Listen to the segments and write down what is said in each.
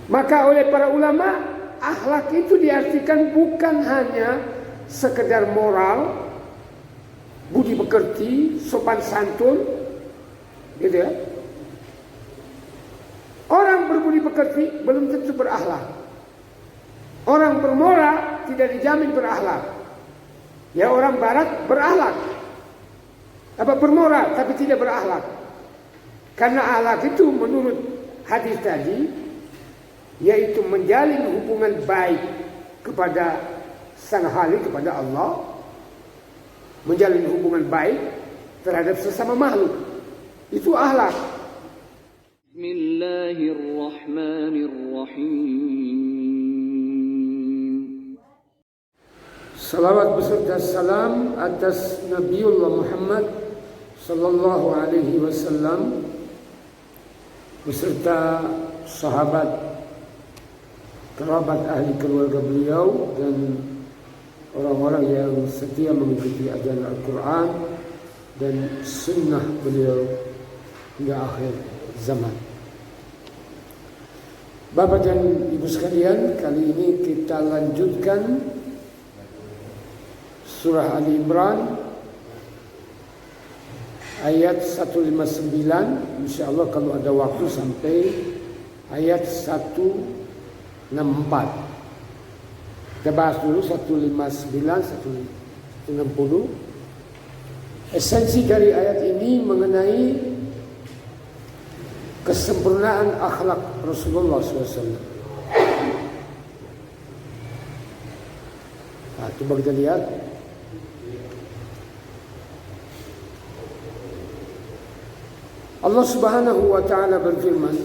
Maka oleh para ulama, akhlak itu diartikan bukan hanya sekedar moral, budi pekerti, sopan santun, gitu ya. Orang berbudi pekerti belum tentu berakhlak. Orang bermoral tidak dijamin berakhlak. Ya, orang barat berakhlak, bermoral tapi tidak berakhlak. Karena akhlak itu menurut hadis tadi, yaitu menjalin hubungan baik kepada Sang Khalik, kepada Allah, menjalin hubungan baik terhadap sesama makhluk. Itu akhlak. Bismillahirrahmanirrahim. Salawat beserta salam atas Nabiullah Muhammad sallallahu alaihi wasallam beserta sahabat, kerabat, ahli keluarga beliau, dan orang-orang yang setia mengikuti ajaran Al-Quran dan sunnah beliau hingga akhir zaman. Bapak dan Ibu sekalian, kali ini kita lanjutkan surah Ali Imran ayat 159, insyaallah kalau ada waktu sampai ayat 164. Kita bahas dulu 159, 160. Esensi dari ayat ini mengenai kesempurnaan akhlak Rasulullah SAW. Nah, coba kita lihat. Allah Subhanahu wa ta'ala berfirman,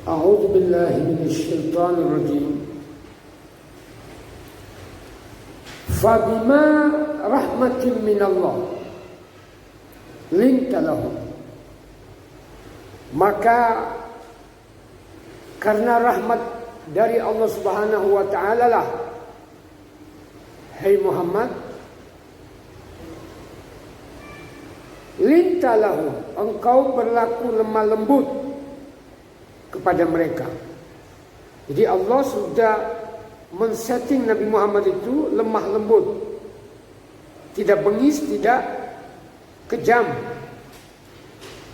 A'udzu billahi minasyaitonir rajim. Fabima rahmatin minallah linta lahum. Maka karena rahmat dari Allah Subhanahu wa ta'ala lah, hai Muhammad, linta lahum, engkau berlaku lemah lembut kepada mereka. Jadi Allah sudah men-setting Nabi Muhammad itu lemah lembut, tidak bengis, tidak kejam,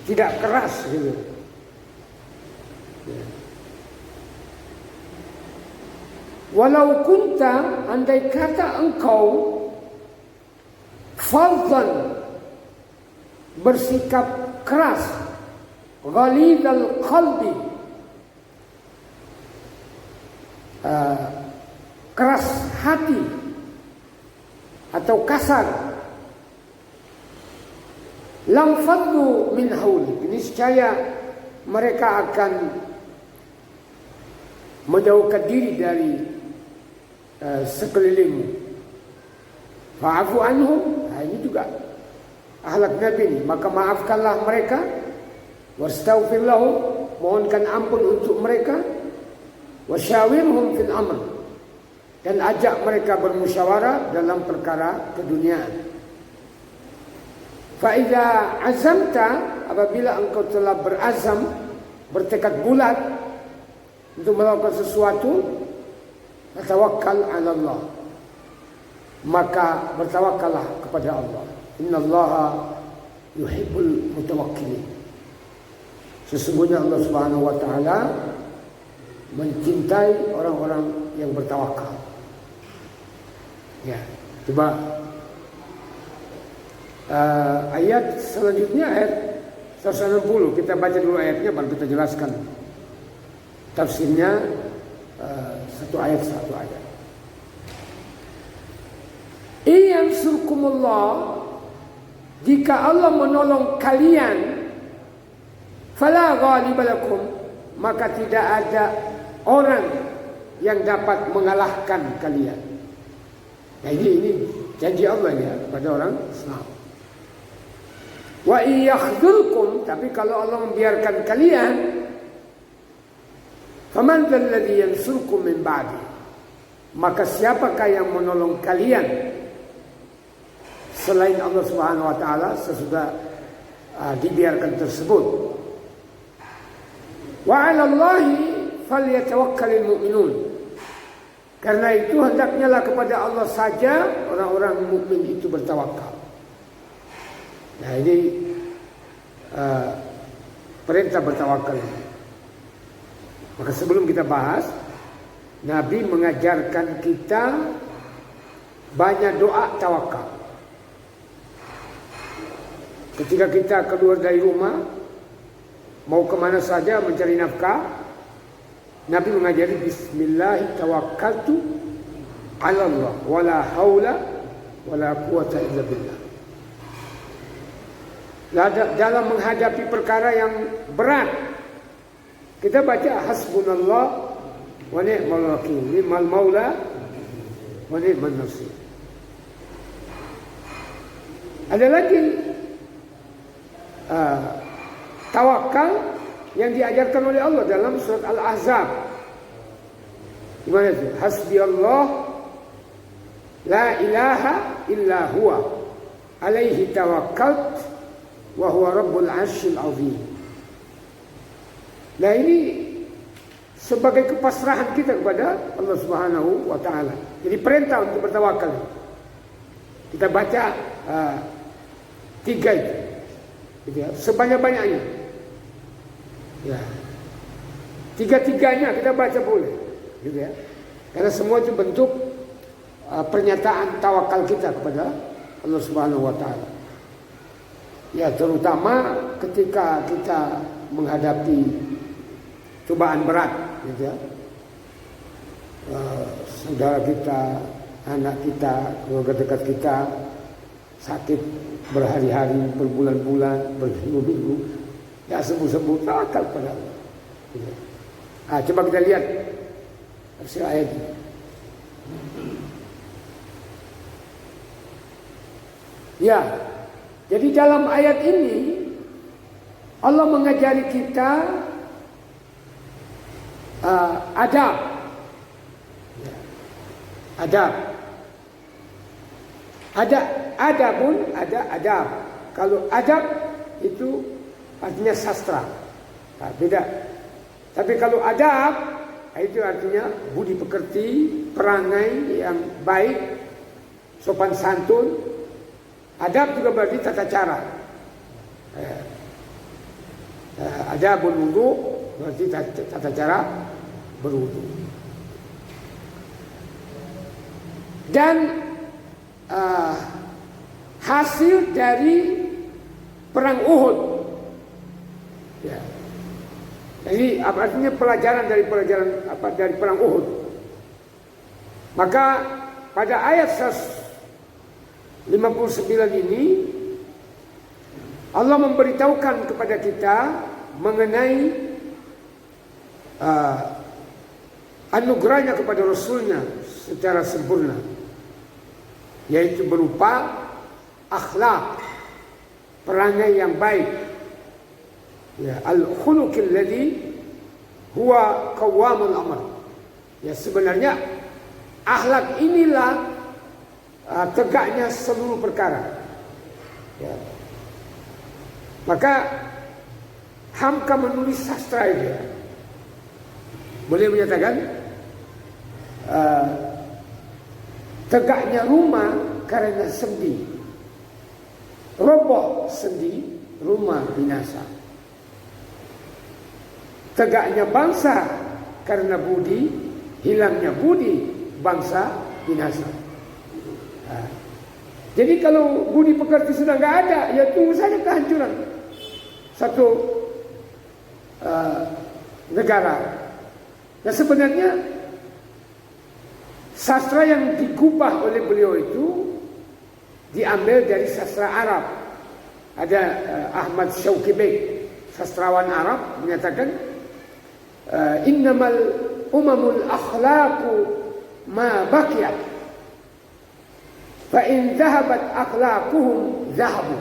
tidak keras gitu. Walau kunta, andai kata engkau fadhan, bersikap keras, ghalidhal qalbi, keras hati atau kasar, lam faddu min hawlik, niscaya mereka akan menjauhkan diri dari sekelilingmu. Fa'afu anhum, ini juga akhlak Nabi ini. Maka maafkanlah mereka, wastaghfir lahum, mohonkan ampun untuk mereka, wasyawirhum fil amr, dan ajak mereka bermusyawarah dalam perkara keduniaan. Fa idza azamta, apabila engkau telah berazam, bertekad bulat untuk melakukan sesuatu, tawakkal 'ala Allah, maka bertawakkallah kepada Allah. Innallaha yuhibbul mutawakkilin. Sesungguhnya Allah Subhanahu wa taala mencintai orang-orang yang bertawakal. Ya, coba ayat selanjutnya, ayat 160. Kita baca dulu ayatnya, baru kita jelaskan tafsirnya, satu ayat. Iyansurkumullah, jika Allah menolong kalian, fala ghaliba, maka tidak ada orang yang dapat mengalahkan kalian. Nah, ini janji Allah ya kepada orang Islam. Wa iyakhdzulkum, tapi kalau Allah membiarkan kalian, faman dzalladzi yansurkum min ba'di, maka siapakah yang menolong kalian selain Allah Subhanahu wa taala sesudah dibiarkan tersebut. Wa 'alallahi falyatawakkalul mu'minun. Karena itu hendaknya lah kepada Allah saja orang-orang mukmin itu bertawakal. Nah ini perintah bertawakal. Maka sebelum kita bahas, Nabi mengajarkan kita banyak doa tawakal. Ketika kita keluar dari rumah, mau kemana saja mencari nafkah, Nabi mengajari Bismillah tawakkaltu ala Allah wala haula wala quwata illa billah. Dalam menghadapi perkara yang berat, kita baca hasbunallah wa ni'mal wakil, ni'mal maula wa ni'mal nasir. Ada lagi tawakal yang diajarkan oleh Allah dalam surat Al-Ahzab. Gimana itu? Hasbiyallah la ilaha illa huwa alaihi tawakkalt wa huwa rabbul 'arsyil 'azim. Nah ini sebagai kepasrahan kita kepada Allah Subhanahu wa taala. Jadi perintah untuk bertawakal. Kita baca 3 itu. Gitu ya, sebanyak-banyaknya. Ya, 3-3-nya kita baca boleh, gitu ya. Karena semua itu bentuk pernyataan tawakal kita kepada Allah Subhanahu wa taala. Ya, terutama ketika kita menghadapi cobaan berat, gitu ya. Saudara kita, anak kita, keluarga dekat kita sakit berhari-hari, berbulan-bulan, berminggu-minggu. Ya sembuh-sembuh tawakal pada Allah. Coba kita lihat tafsir ayat ini. Ya, jadi dalam ayat ini Allah mengajari kita adab. Ya, adab. Ada adabun, ada adab. Kalau adab itu artinya sastra, nah, beda. Tapi kalau adab, itu artinya budi pekerti, perangai yang baik, sopan santun. Adab juga berarti tata cara. Adabul wudu berarti tata cara berwudu. Dan hasil dari perang Uhud. Ya. Jadi apa artinya pelajaran dari perang Uhud? Maka pada ayat 159 ini Allah memberitahukan kepada kita mengenai anugerahnya kepada Rasulnya secara sempurna, yaitu berupa akhlak, perangai yang baik. Ya, al-khuluqil ladzi huwa qawwamul amr. Ya, sebenarnya akhlak inilah tegaknya seluruh perkara. Ya. Maka Hamka menulis sastra itu, boleh menyatakan tegaknya rumah karena sendi, roboh sendi, rumah binasa. Tegaknya bangsa karena budi, hilangnya budi, bangsa binasa. Jadi kalau budi pekerti sudah nggak ada, ya tunggu saja kehancuran satu negara. Nah sebenarnya sastra yang digubah oleh beliau itu diambil dari sastra Arab. Ada Ahmad Shauqi Beg, sastrawan Arab, menyatakan innamal umamul akhlaqu ma baqiyat fa in dhahabat akhlaquhum dhahabu.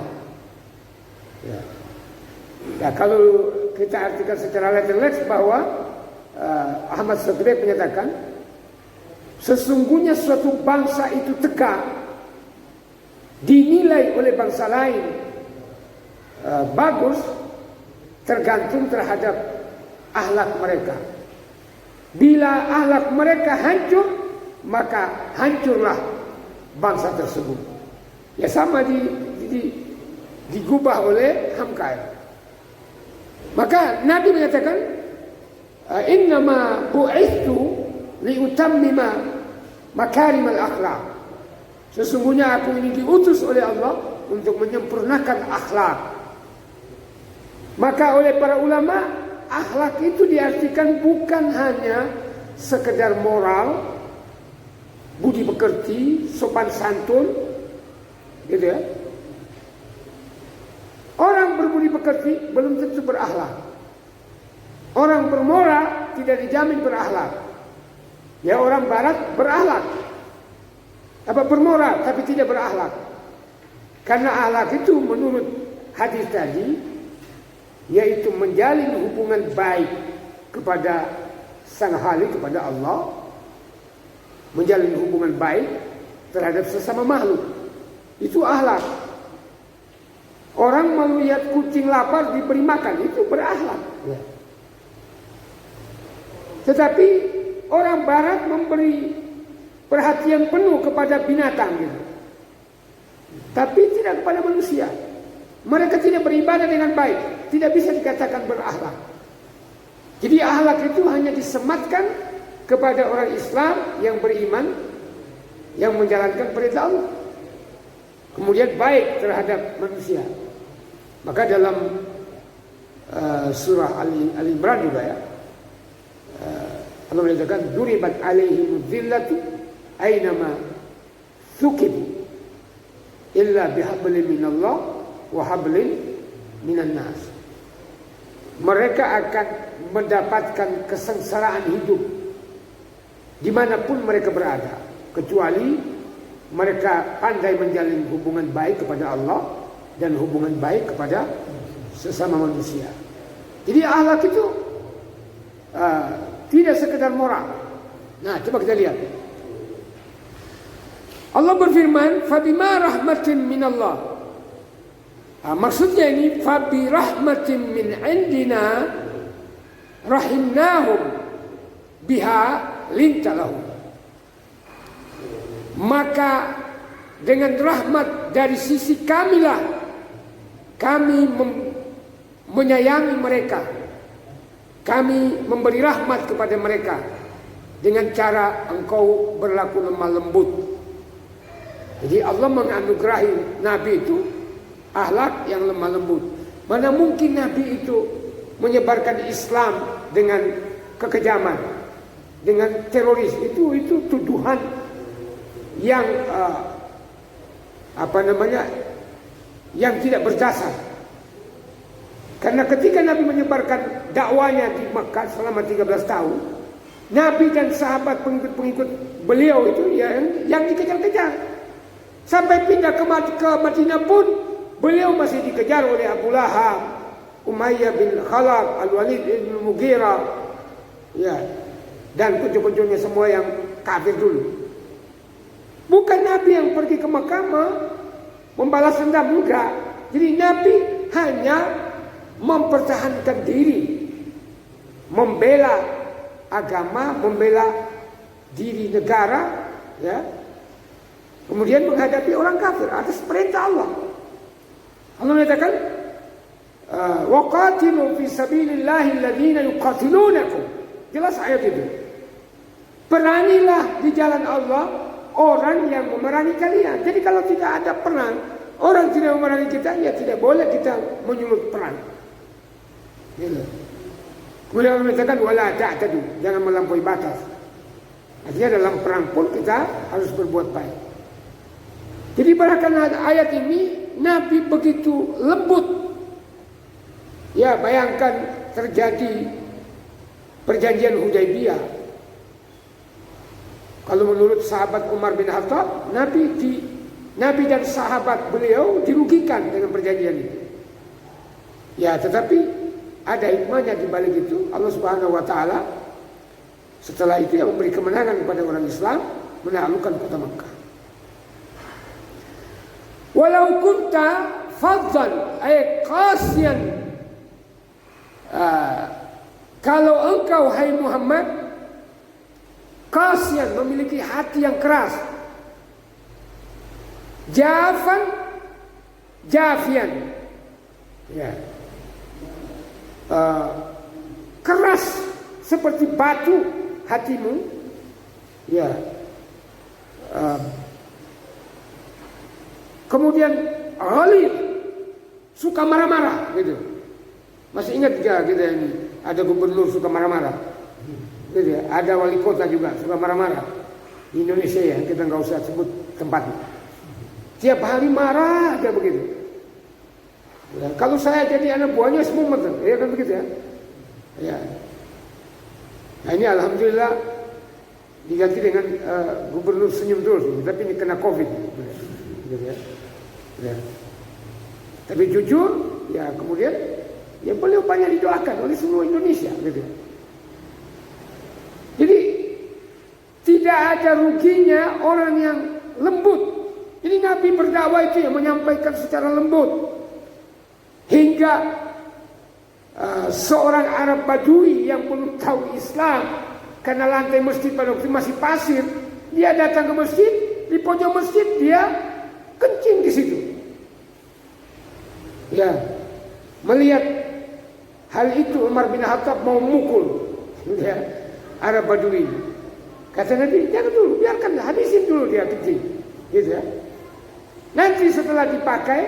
Ya, kalau kita artikan secara literal bahwa Ahmad Shauqi Beg menyatakan sesungguhnya suatu bangsa itu tegak dinilai oleh bangsa lain bagus tergantung terhadap akhlak mereka. Bila akhlak mereka hancur, maka hancurlah bangsa tersebut. Ya sama digubah oleh Hamka. Maka Nabi mengatakan, innama bu'ithu liutammima makarimal akhlak. Sesungguhnya aku ini diutus oleh Allah untuk menyempurnakan akhlak. Maka oleh para ulama, akhlak itu diartikan bukan hanya sekedar moral, budi pekerti, sopan santun, gitu ya. Orang berbudi pekerti belum tentu berakhlak. Orang bermoral tidak dijamin berakhlak. Ya, orang barat berakhlak, bermoral tapi tidak berakhlak. Karena akhlak itu menurut hadis tadi, yaitu menjalin hubungan baik kepada Sang Khalik, kepada Allah, menjalin hubungan baik terhadap sesama makhluk. Itu akhlak. Orang melihat kucing lapar diberi makan, itu berakhlak. Ya. Tetapi orang barat memberi perhatian penuh kepada binatang, gitu. Tapi tidak kepada manusia. Mereka tidak beribadah dengan baik, tidak bisa dikatakan berakhlak. Jadi akhlak itu hanya disematkan kepada orang Islam yang beriman, yang menjalankan perintah Allah, kemudian baik terhadap manusia. Maka dalam surah Ali Imran juga ya, Allah menyatakan duribat alaihim dzillatu aynama thuqibu illa bihablin minallah wa hablin minan nas. Mereka akan mendapatkan kesengsaraan hidup dimanapun mereka berada, kecuali mereka pandai menjalin hubungan baik kepada Allah dan hubungan baik kepada sesama manusia. Jadi akhlak itu tidak sekedar moral. Nah, coba kita lihat. Allah berfirman, "Fabima rahmatin minallah." Maksudnya ini, "Fabi rahmatin min indina rahimnahum biha lintalahum." Maka dengan rahmat dari sisi kamilah kami menyayangi mereka. Kami memberi rahmat kepada mereka dengan cara engkau berlaku lemah lembut. Jadi Allah menganugerahi Nabi itu akhlak yang lemah lembut. Mana mungkin Nabi itu menyebarkan Islam dengan kekejaman, dengan teroris. Itu tuduhan yang yang tidak berdasar. Karena ketika Nabi menyebarkan dakwanya di Makkah selama 13 tahun, Nabi dan sahabat pengikut beliau itu yang dikejar-kejar. Sampai pindah ke Madinah pun beliau masih dikejar oleh Abu Lahab, Umayyah bin Khalaf, Al-Walid bin Mughirah, ya, dan kunjung-kunjungnya semua yang kafir dulu. Bukan Nabi yang pergi ke Makkah membalas dendam, enggak. Jadi Nabi hanya mempertahankan diri, membela agama, membela diri negara, ya. Kemudian menghadapi orang kafir atas perintah Allah. Allah menyatakan, "Waqatilu fi sabilillahi alladziina yuqatilunakum." Jelas ayat itu. Perangilah di jalan Allah orang yang memerangi kalian. Jadi kalau tidak ada perang, orang tidak memerangi kita, ya tidak boleh kita menyulut perang. Gitu. Kemudian Allah mengatakan wala ta'tadu, jangan melampaui batas. Artinya dalam perang pun kita harus berbuat baik. Jadi berdasarkan ayat ini Nabi begitu lembut. Ya, bayangkan terjadi perjanjian Hudaybiyah. Kalau menurut sahabat Umar bin Khattab, Nabi dan sahabat beliau dirugikan dengan perjanjian itu. Ya, tetapi ada hikmahnya di balik itu. Allah Subhanahu wa taala setelah itu yang memberi kemenangan kepada orang Islam, menaklukkan kota Makkah. Walau kunta faddan ay qasiyan Kalau engkau hai Muhammad qasiyan, memiliki hati yang keras, jafan jafian, ya, keras seperti batu hatimu, ya, kemudian ghalid, suka marah-marah gitu. Masih ingat gak kita ini ada gubernur suka marah-marah gitu ya? Ada wali kota juga suka marah-marah di Indonesia ya, kita nggak usah sebut tempatnya. Tiap hari marah aja begitu ya. Kalau saya jadi anak buahnya semua ya kan begitu ya, ya. Nah ini alhamdulillah diganti dengan gubernur senyum terus, tapi ini kena COVID gitu ya. Ya. Tapi jujur ya, kemudian ya beliau banyak didoakan oleh seluruh Indonesia gitu. Jadi tidak ada ruginya orang yang lembut. Jadi Nabi berdakwah itu yang menyampaikan secara lembut. Hingga seorang Arab Badui yang belum tahu Islam, karena lantai masjid pada waktu masih pasir, dia datang ke masjid, di pojok masjid dia kencing di situ. Ya, melihat hal itu Umar bin Khattab mau mukul ya, Arab Badui. Kata Nabi, jangan dulu, biarkan, habisin dulu dia kencing, gitu ya. Nanti setelah dipakai,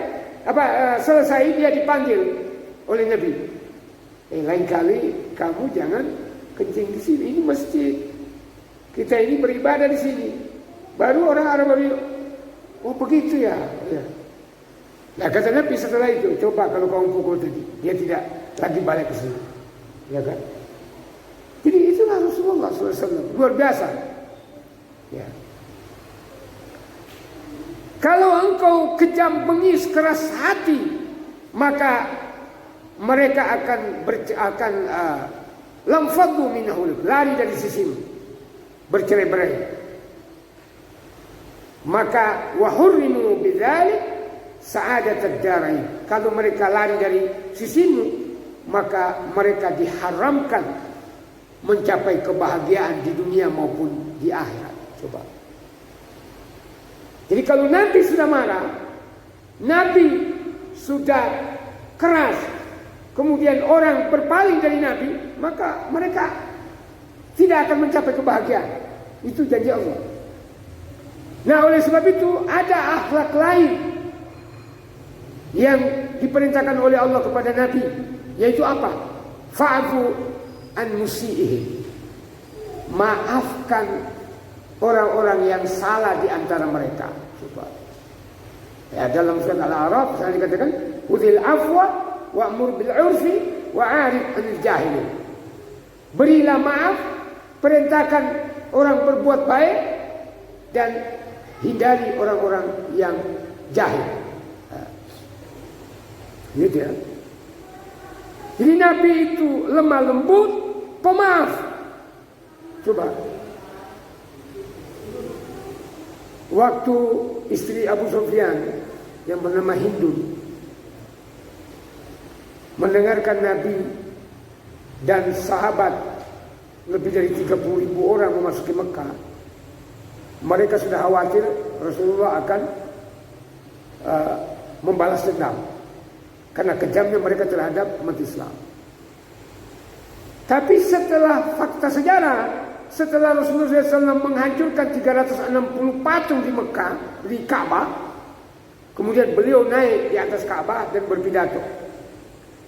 selesai dia dipanggil oleh Nabi. Lain kali kamu jangan kencing di sini, ini masjid. Kita ini beribadah di sini. Baru orang Arab Badui, oh begitu ya. Ya. Nah kata Nabi setelah itu, coba kalau kamu pukul tadi, dia tidak lagi balik ke sini, ya kan? Jadi itulah Rasulullah SAW, luar biasa. Ya. Kalau engkau kejam bengis keras hati, maka mereka akan lamfaddu minhu, lari dari sisimu, bercerai-berai. Maka wahurrimu bidzalik sa'adat ad-darain. Kalau mereka lari dari sisimu, maka mereka diharamkan mencapai kebahagiaan di dunia maupun di akhirat. Coba. Jadi kalau Nabi sudah marah, Nabi sudah keras, kemudian orang berpaling dari Nabi, maka mereka tidak akan mencapai kebahagiaan. Itu janji Allah. Nah oleh sebab itu ada akhlak lain yang diperintahkan oleh Allah kepada Nabi, yaitu apa? Fa'fu an musiihi. Maafkan orang-orang yang salah di antara mereka. Coba. Ya, dalam surat Al-A'raf saya dikatakan, "Khudhil afwa wa'mur bil 'urfi wa'arid 'anil jahilin." Berilah maaf, perintahkan orang berbuat baik dan hindari orang-orang yang jahil. Gitu ya. Jadi Nabi itu lemah lembut, pemaaf. Coba. Waktu istri Abu Sufyan yang bernama Hindun mendengarkan Nabi dan sahabat lebih dari 30.000 orang memasuki Mekah, mereka sudah khawatir Rasulullah akan membalas dendam karena kejamnya mereka terhadap umat Islam. Tapi setelah fakta sejarah, setelah Rasulullah SAW menghancurkan 360 patung di Mekah, di Ka'bah, kemudian beliau naik di atas Ka'bah dan berpidato.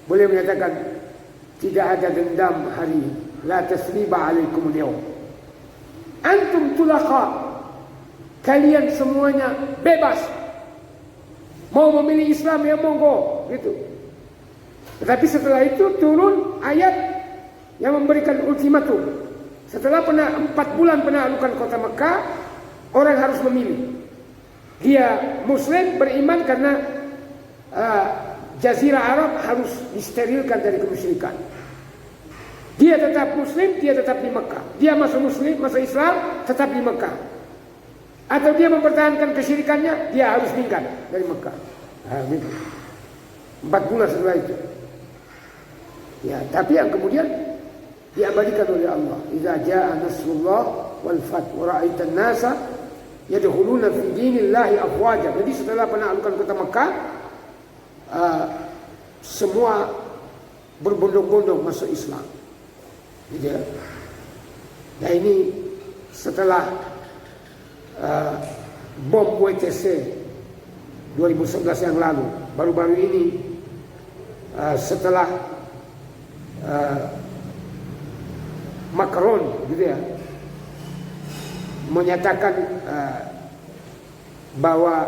Beliau menyatakan, tidak ada dendam hari ini. La tasriba alaikum al-yawm. Antum tulaqa. Kalian semuanya bebas. Mau memilih Islam ya monggo, gitu. Tetapi setelah itu turun ayat yang memberikan ultimatum. Setelah 4 bulan penaklukan kota Mekah, orang harus memilih. Dia Muslim beriman karena Jazirah Arab harus disterilkan dari kemusyrikan. Dia tetap Muslim, dia tetap di Mekah. Dia masuk Muslim, masuk Islam, tetap di Mekah. Atau dia mempertahankan kesyirikannya, dia harus minggat dari Mekah. Nah, gitu. 4 bulan setelah itu. Ya, tapi yang kemudian diabadikan oleh Allah. Idza jaa nasrullah wal fath wa ra'aitan nasa yadkhuluna fi dinillahi afwaja. Jadi setelah penaklukan kota Mekah, semua berbondong-bondong masuk Islam. Gitu ya. Nah ini setelah bom WTC 2011 yang lalu, baru-baru ini setelah Macron gitu ya menyatakan bahwa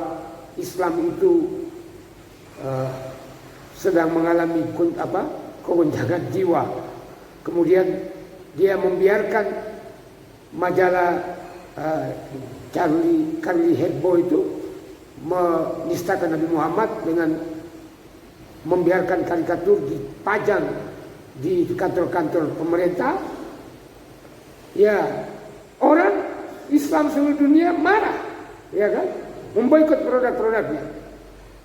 Islam itu sedang mengalami kegoncangan jiwa. Kemudian dia membiarkan majalah Charlie Hebdo itu menistakan Nabi Muhammad dengan membiarkan karikatur dipajang di kantor-kantor pemerintah. Ya, orang Islam seluruh dunia marah, ya kan, memboikot produk-produknya.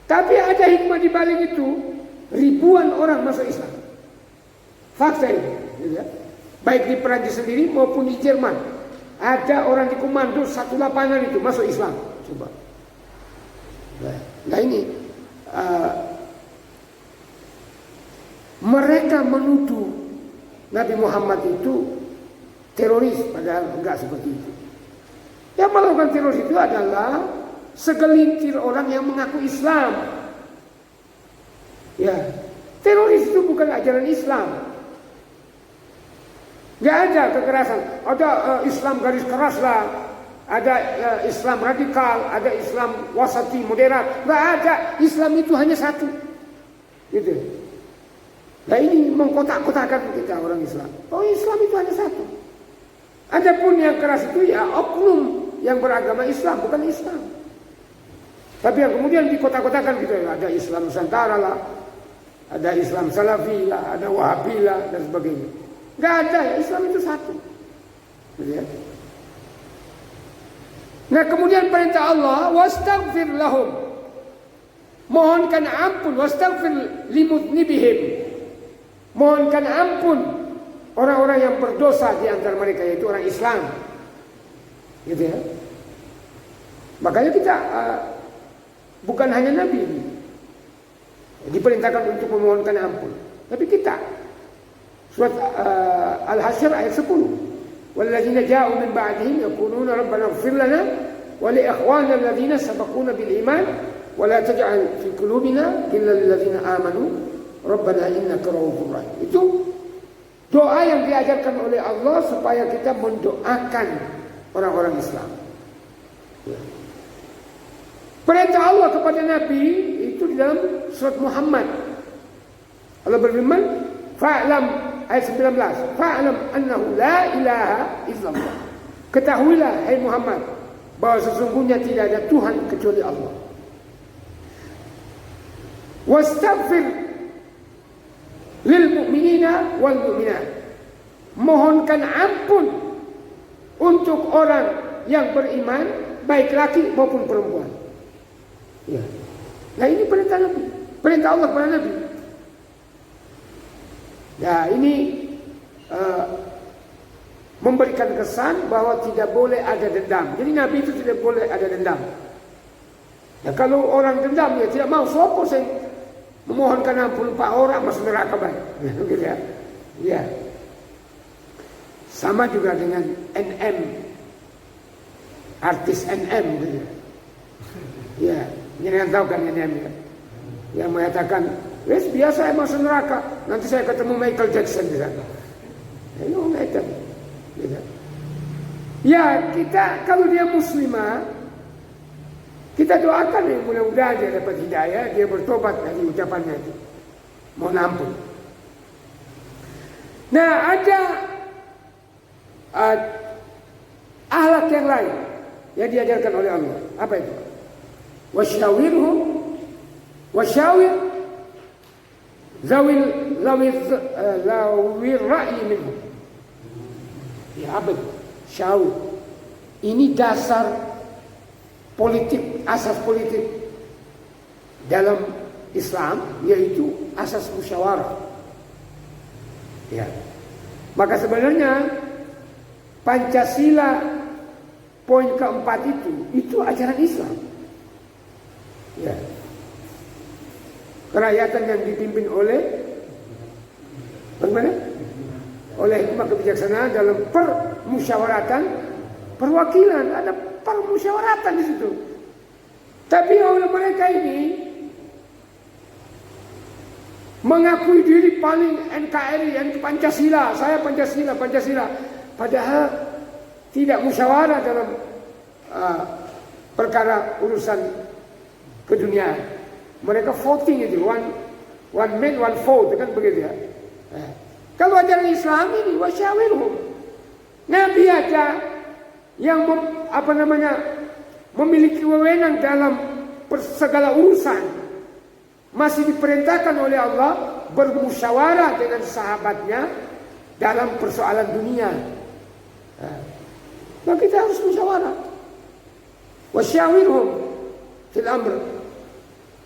Tapi ada hikmah di balik itu, ribuan orang masuk Islam. Fakta itu, ya. Baik di Perancis sendiri maupun di Jerman, ada orang di komando satu lapangan itu masuk Islam. Coba. Nah ini mereka menuduh Nabi Muhammad itu teroris, padahal enggak seperti itu. Yang melakukan teroris itu adalah segelintir orang yang mengaku Islam. Ya, teroris itu bukan ajaran Islam. Enggak ada kekerasan. Ada Islam garis keras lah, ada Islam radikal, ada Islam wasati moderat. Enggak ada. Islam itu hanya satu. Gitu. Nah ini mengkotak-kotakan kita orang Islam. Oh, Islam itu hanya satu. Adapun yang keras itu ya oknum yang beragama Islam, bukan Islam. Tapi yang kemudian dikotak-kotakan gitu, ada Islam Nusantara lah, ada Islam Salafi lah, ada Wahabi lah dan sebagainya. Enggak ada, ya Islam itu satu. Ya. Nah kemudian perintah Allah, wastaghfir lahum, mohonkan ampun, wastaghfir limudnibihim, mohonkan ampun orang-orang yang berdosa di antara mereka, yaitu orang Islam. Gitu ya. Makanya kita bukan hanya Nabi ini diperintahkan untuk memohonkan ampun, tapi kita. Surat Al-Hasyr ayat 10. Walladzina ja'u min ba'dihim yaquluna rabbana ighfir lana wa li ikhwanina alladzina sabaquna bil iman wa la taj'al fi qulubina ghillan lil ladzina amanu rabbana innaka ra'ufur rahim. Itu doa yang diajarkan oleh Allah supaya kita mendoakan orang-orang Islam. Perintah Allah kepada Nabi itu di dalam surat Muhammad. Allah berfirman, fa'lam ayat 19, fa'lam annahu la ilaha illallah. Ketahuilah hai Muhammad bahwa sesungguhnya tidak ada Tuhan kecuali Allah. Wastaghfir lil mu'minina wal mu'minat. Mohonkan ampun untuk orang yang beriman, baik laki maupun perempuan. Ya. Nah ini perintah Nabi, perintah Allah kepada Nabi. Nah ini memberikan kesan bahwa tidak boleh ada dendam. Jadi Nabi itu tidak boleh ada dendam. Ya, kalau orang dendam ya tidak mau, sopo saya memohonkan ampun 4 orang masuk neraka baik. Gitu ya. Ya. Sama juga dengan NM, artis NM gitu. Ya, jangan tahu kan NM ya. Yang mengatakan, wes biasa masuk neraka, nanti saya ketemu Michael Jackson di sana. Ya, ngomong gitu. Ya, kita kalau dia muslimah, kita doakan ya mudah-mudahan dia dapat hidayah, dia bertobat dari ucapannya itu. Mohon ampun. Nah, ada akhlak yang lain yang diajarkan oleh Allah. Apa itu? Wasyawir zawil ra'yi minhum. Ya apa itu? Syawir. Ini dasar politik, asas politik dalam Islam, yaitu asas musyawarah. Ya. Maka sebenarnya Pancasila poin keempat itu ajaran Islam. Ya. Kerakyatan yang dipimpin oleh bagaimana? Oleh hikmah kebijaksanaan dalam permusyawaratan perwakilan, ada permusyawaratan di situ. Tapi oleh mereka ini mengakui diri paling NKRI, yang Pancasila, saya Pancasila, Pancasila, padahal tidak musyawarah dalam perkara urusan keduniaan. Mereka voting itu, one man one vote, kan begitu ya. Kalau ajaran Islam ini wasyawirhum, Nabi aja yang memiliki wewenang dalam segala urusan masih diperintahkan oleh Allah bermusyawarah dengan sahabatnya dalam persoalan dunia. Nah, kita harus musyawarah. Wasyawirhum fil amr.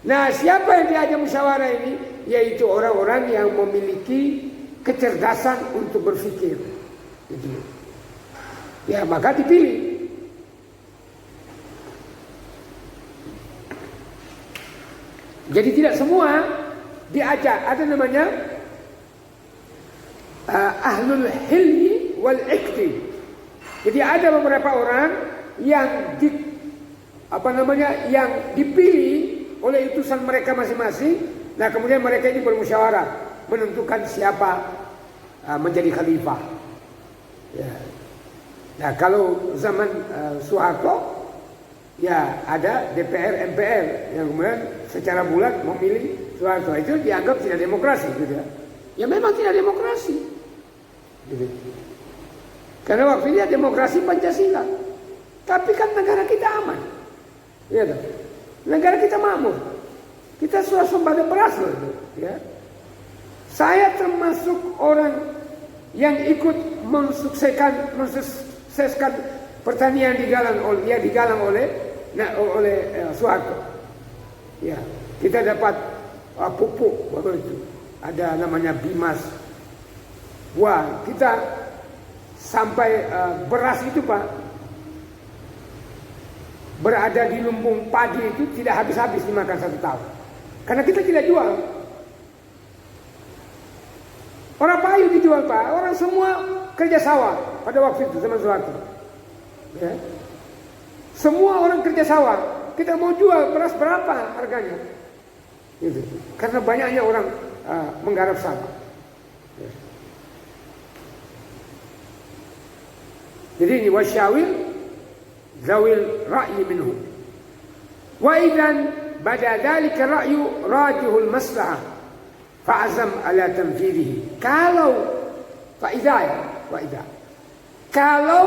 Nah, siapa yang diajak musyawarah ini? Yaitu orang-orang yang memiliki kecerdasan untuk berpikir. Gitu. Ya, maka dipilih. Jadi tidak semua diajak. Ada namanya ahlul hilmi wal ikti. Jadi ada beberapa orang yang yang dipilih oleh utusan mereka masing-masing. Nah, kemudian mereka ini bermusyawarah menentukan siapa menjadi khalifah. Ya. Nah, kalau zaman Soeharto, ya ada DPR, MPR yang kemudian secara bulat memilih Soeharto. Itu dianggap tidak demokrasi, gitu ya. Ya memang tidak demokrasi. Gitu. Karena waktunya demokrasi Pancasila. Tapi kan negara kita aman. Ya, negara kita makmur. Kita swasembada beras loh itu, ya. Saya termasuk orang yang ikut mensukseskan pertanian digalang oleh Soeharto. Ya, kita dapat pupuk waktu itu. Ada namanya Bimas. Wah, kita sampai beras itu Pak berada di lumbung padi itu tidak habis-habis dimakan 1 tahun. Karena kita tidak jual. Orang payu dijual Pak. Orang semua kerja sawah pada waktu itu zaman Soeharto. Ya. Semua orang kerja sawah. Kita mau jual beras berapa harganya? Gitu. Karena banyaknya orang menggarap sawah. Ya. Jadi ini wasyawil zawil ra'yi minhum. Wa idan bada dzalika ra'yu rajihul maslahah fa'azam ala tanfidhihi. Kalau kalau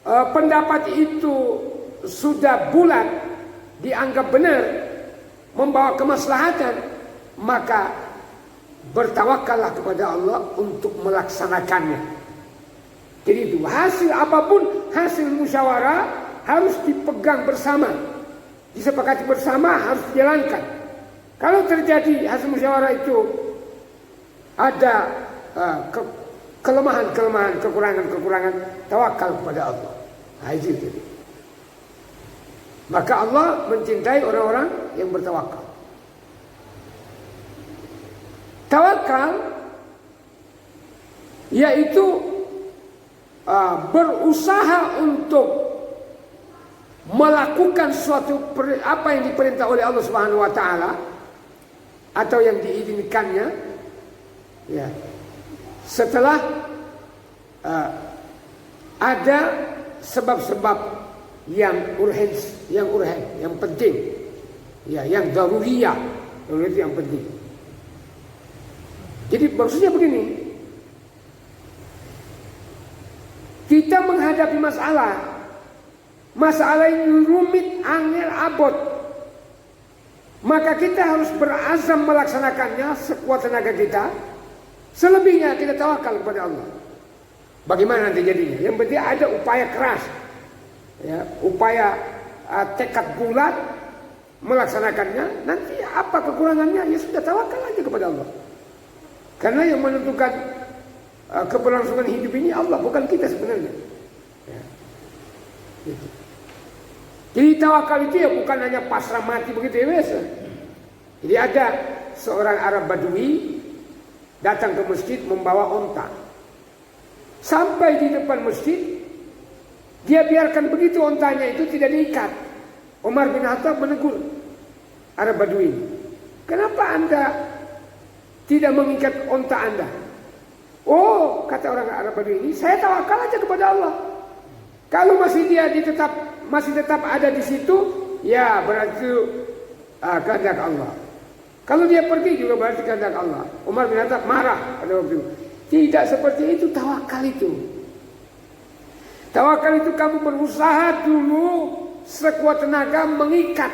pendapat itu sudah bulat dianggap benar membawa kemaslahatan, maka bertawakallah kepada Allah untuk melaksanakannya. Jadi itu hasil apapun, hasil musyawarah harus dipegang bersama, disepakati bersama, harus dijalankan. Kalau terjadi hasil musyawarah itu ada kelemahan-kelemahan, kekurangan-kekurangan, tawakal kepada Allah. Nah, itu. Maka Allah mencintai orang-orang yang bertawakal. Tawakal yaitu berusaha untuk melakukan suatu apa yang diperintah oleh Allah Subhanahu wa taala atau yang diizinkannya, ya. Setelah ada sebab-sebab yang urhens, yang penting, ya, yang daruriyah, itu yang penting. Jadi maksudnya begini, kita menghadapi masalah yang rumit, angel, abot, maka kita harus berazam melaksanakannya sekuat tenaga kita. Selebihnya kita tawakal kepada Allah. Bagaimana nanti jadinya? Yang penting ada upaya keras, ya, upaya tekad bulat melaksanakannya. Nanti apa kekurangannya, ya sudah tawakal aja kepada Allah. Karena yang menentukan keberlangsungan hidup ini Allah, bukan kita sebenarnya. Ya. Gitu. Jadi tawakal itu ya bukan hanya pasrah mati begitu ya biasa. Jadi ada seorang Arab Badui datang ke masjid membawa onta. Sampai di depan masjid, dia biarkan begitu ontanya itu tidak diikat. Umar bin Khattab menegur Arab Badui, kenapa anda tidak mengikat onta anda? Oh, kata orang Arab Badui ini, saya tawakal aja kepada Allah. Kalau masih tetap ada di situ, ya berarti kehendak Allah. Kalau dia pergi juga berarti kehendak Allah. Umar bin Khattab marah pada waktu itu. Tidak seperti itu tawakal itu. Tawakal itu kamu berusaha dulu sekuat tenaga mengikat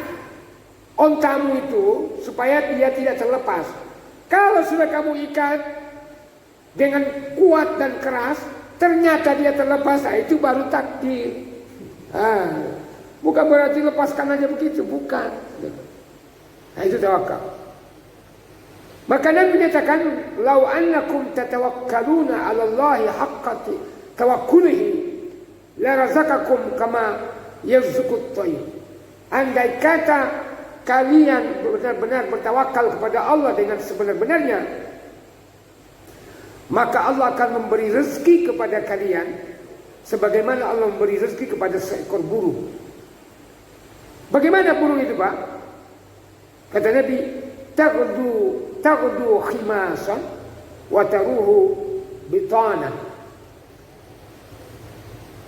ontamu itu supaya dia tidak terlepas. Kalau sudah kamu ikat dengan kuat dan keras, ternyata dia terlepas, itu baru takdir. Bukan berarti lepaskan aja begitu, bukan. Nah, itu tawakal. Maka Nabi menyatakan, "Lau annakum tatawakkaluna 'ala Allahi haqqa tawakkulihi la razaqakum kama yarzuqut tayr." Andai kata kalian benar-benar bertawakal kepada Allah dengan sebenar-benarnya, maka Allah akan memberi rezeki kepada kalian sebagaimana Allah memberi rezeki kepada seekor burung. Bagaimana burung itu, Pak? Kata Nabi, taghdu khimasan wa taruhu bitana.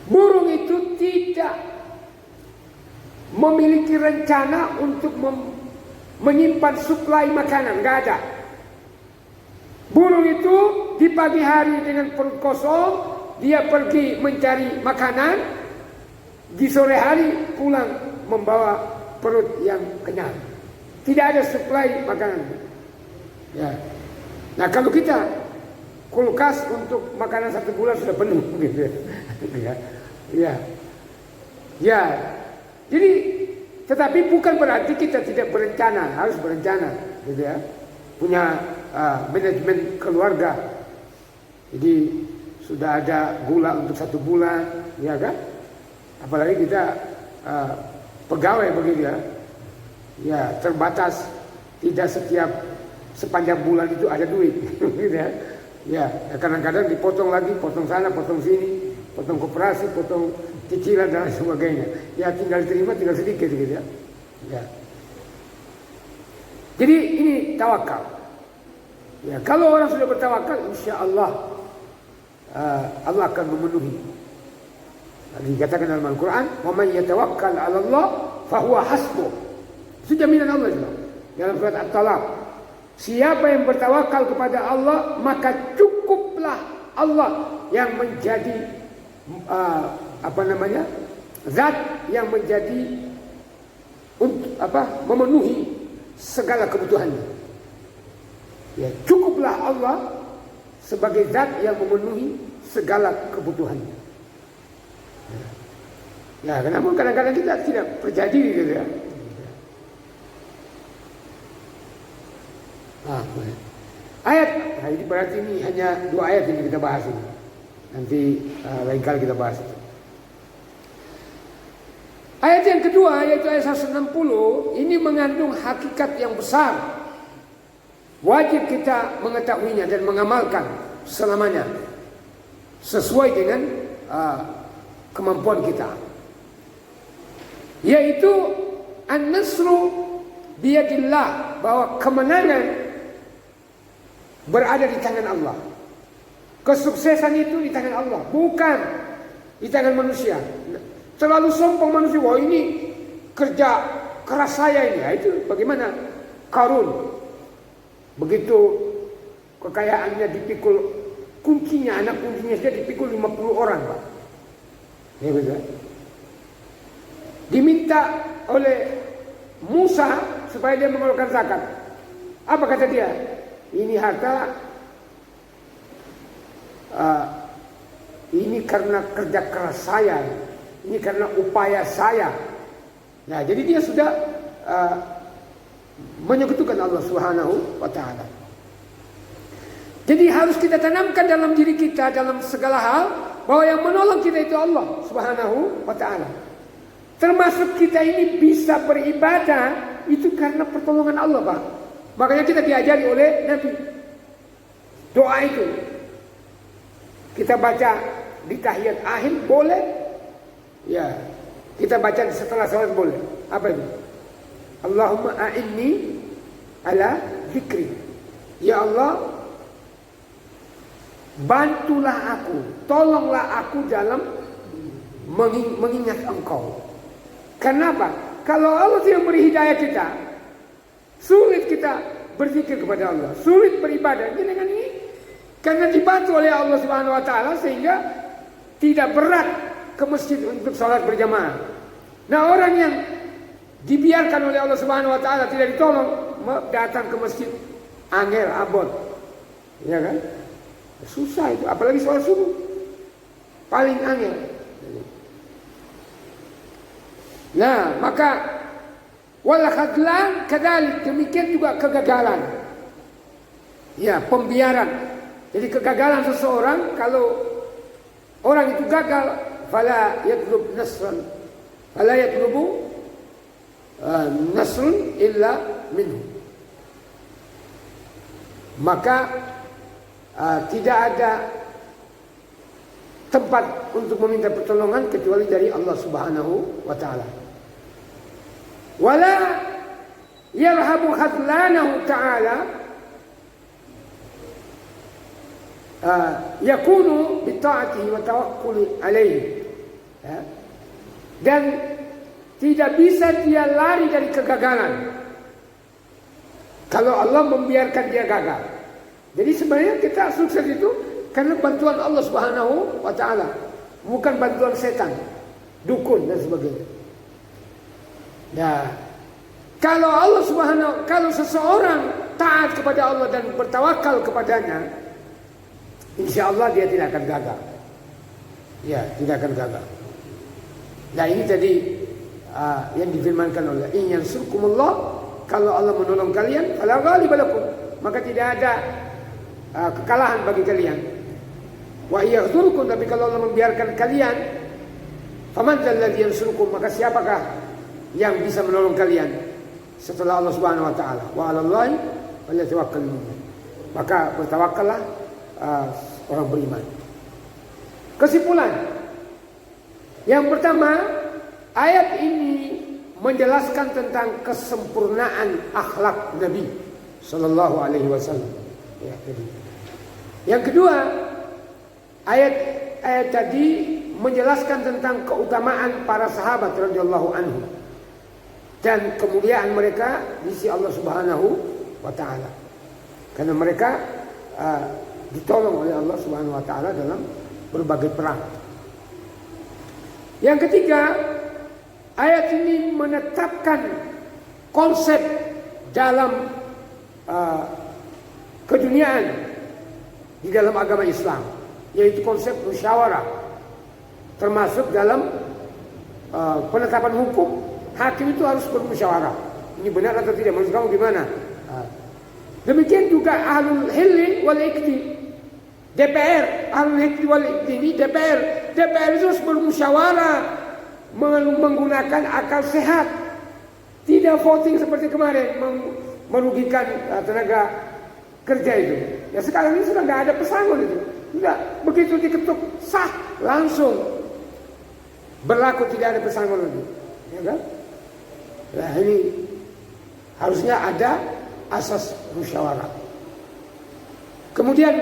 Burung itu tidak memiliki rencana untuk menyimpan suplai makanan, enggak ada. Burung itu di pagi hari dengan perut kosong, dia pergi mencari makanan, di sore hari pulang membawa perut yang kenyang. Tidak ada suplai makanan. Ya. Nah, kalau kita kulkas untuk makanan 1 bulan sudah penuh, gitu ya. Ya. Ya. Jadi, tetapi bukan berarti kita tidak berencana, harus berencana, gitu ya. Punya manajemen keluarga. Jadi sudah ada gula untuk 1 bulan, ya kan? Apalagi kita pegawai begitu ya. Ya, terbatas, tidak sepanjang bulan itu ada duit, gitu ya. Ya, kadang-kadang dipotong lagi, potong sana, potong sini, potong koperasi, potong cicilan dan sebagainya. Ya, tinggal terima, tinggal sedikit, gitu ya. Ya. Jadi ini tawakal. Ya, kalau orang sudah bertawakal, insya Allah Allah akan memenuhi. Dikatakan dalam Al-Quran, "Wa man yatawakkal 'ala Allah fahuwa hasbuh." Itu jaminan Allah juga. Dalam surat At-Talaq, siapa yang bertawakal kepada Allah, maka cukuplah Allah yang menjadi zat yang menjadi memenuhi segala kebutuhannya. Ya, cukuplah Allah sebagai zat yang memenuhi segala kebutuhannya. Ya, namun kadang-kadang kita tidak terjadi gitu ya. Ayat, nah ini berarti ini hanya 2 ayat yang kita bahas ini. Nanti lain kali kita bahas itu. Ayat yang kedua, yaitu ayat 160, ini mengandung hakikat yang besar. Wajib kita mengetahuinya dan mengamalkan selamanya sesuai dengan kemampuan kita. Yaitu an-nasru biyadillah, bahwa kemenangan berada di tangan Allah. Kesuksesan itu di tangan Allah, bukan di tangan manusia. Terlalu sombong manusia, wah ini kerja keras saya ini. Nah, itu bagaimana Qarun, begitu kekayaannya dipikul kuncinya, anak kuncinya saja dipikul 50 orang, Pak. Ya betul. Diminta oleh Musa supaya dia mengeluarkan zakat. Apa kata dia? Ini harta ini karena kerja keras saya, ini karena upaya saya. Nah, jadi dia sudah menyekutukan Allah Subhanahu wa taala. Jadi harus kita tanamkan dalam diri kita, dalam segala hal, bahwa yang menolong kita itu Allah Subhanahu wa ta'ala. Termasuk kita ini bisa beribadah itu karena pertolongan Allah, Pak. Makanya kita diajari oleh Nabi doa itu. Kita baca di tahiyat akhir boleh, ya. Kita baca setelah salat boleh. Apa itu? Allahumma a'inni ala zikri. Ya Allah, bantulah aku, tolonglah aku dalam mengingat Engkau. Kenapa? Kalau Allah tidak beri hidayah kita, sulit kita berzikir kepada Allah, sulit beribadah. Dengan ini, karena dibantu oleh Allah Subhanahu Wa Taala sehingga tidak berat ke masjid untuk sholat berjamaah. Nah, orang yang dibiarkan oleh Allah Subhanahu Wa Taala tidak ditolong, datang ke masjid angel abot, ya kan? Susah itu, apalagi sholat subuh paling angel. Nah, maka wal khadlan kadzalik, demikian juga kegagalan. Ya, pembiaran. Jadi kegagalan seseorang, kalau orang itu gagal, fala yatlub nasran, fala yatlubu nasrun illa minhu. Maka tidak ada tempat untuk meminta pertolongan kecuali dari Allah Subhanahu wa ta'ala. Wala yarhabu khadlanahu ta'ala yakunu bita'atihi wa tawakkuli alaihi. Dan tidak bisa dia lari dari kegagalan kalau Allah membiarkan dia gagal. Jadi sebenarnya kita sukses itu karena bantuan Allah Subhanahu wa ta'ala, bukan bantuan setan, dukun dan sebagainya. Nah, kalau seseorang taat kepada Allah dan bertawakal kepadanya, insya Allah dia tidak akan gagal. Ya, tidak akan gagal. Nah, ini tadi yang difirmankan oleh in yansurkumullah, kalau Allah menolong kalian, fala ghaliba lakum, maka tidak ada kekalahan bagi kalian. Wa yaghzurkum, tapi kalau Allah membiarkan kalian, faman dzalladzi yansurukum, maka siapakah yang bisa menolong kalian setelah Allah Subhanahu wa taala? Wa 'alallahi falyatawakkalul mu'minun. Maka bertawakallah orang beriman. Kesimpulan. Yang pertama, ayat ini menjelaskan tentang kesempurnaan akhlak Nabi sallallahu alaihi wasallam. Ya, yang kedua, ayat tadi menjelaskan tentang keutamaan para sahabat radhiyallahu anhu dan kemuliaan mereka di sisi Allah Subhanahu wa taala. Karena mereka ditolong oleh Allah Subhanahu wa taala dalam berbagai perang. Yang ketiga, ayat ini menetapkan konsep dalam keduniaan di dalam agama Islam, yaitu konsep musyawarah, termasuk dalam penetapan hukum. Hakim itu harus bermusyawarah. Ini benar atau tidak? Menurut kamu gimana? Demikian juga ahlul hilli wal iqti, DPR, ahlul hilli wal iqti ini DPR itu harus bermusyawarah menggunakan akal sehat, tidak voting seperti kemarin merugikan tenaga kerja itu. Ya sekarang ini sudah nggak ada pesangon itu. Sudah begitu diketuk sah langsung berlaku, tidak ada pesangon lagi. Ya kan? Nah, ini harusnya ada asas musyawarah. Kemudian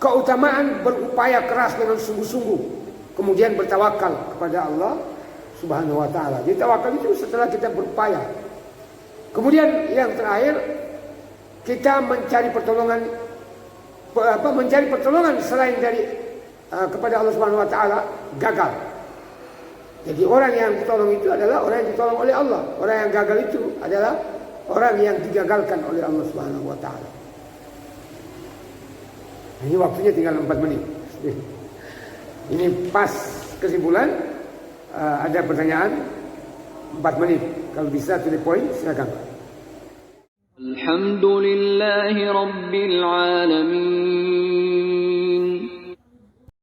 keutamaan berupaya keras dengan sungguh-sungguh, kemudian bertawakal kepada Allah Subhanahu wa taala. Jadi tawakal itu setelah kita berupaya. Kemudian yang terakhir, kita mencari pertolongan selain dari kepada Allah Subhanahu wa taala gagal. Jadi orang yang ditolong itu adalah orang yang ditolong oleh Allah. Orang yang gagal itu adalah orang yang digagalkan oleh Allah Subhanahu wa taala. Ini waktunya tinggal 4 menit. Ini pas kesimpulan. Ada pertanyaan 4 menit. Kalau bisa to the point, silakan. الحمد لله رب العالمين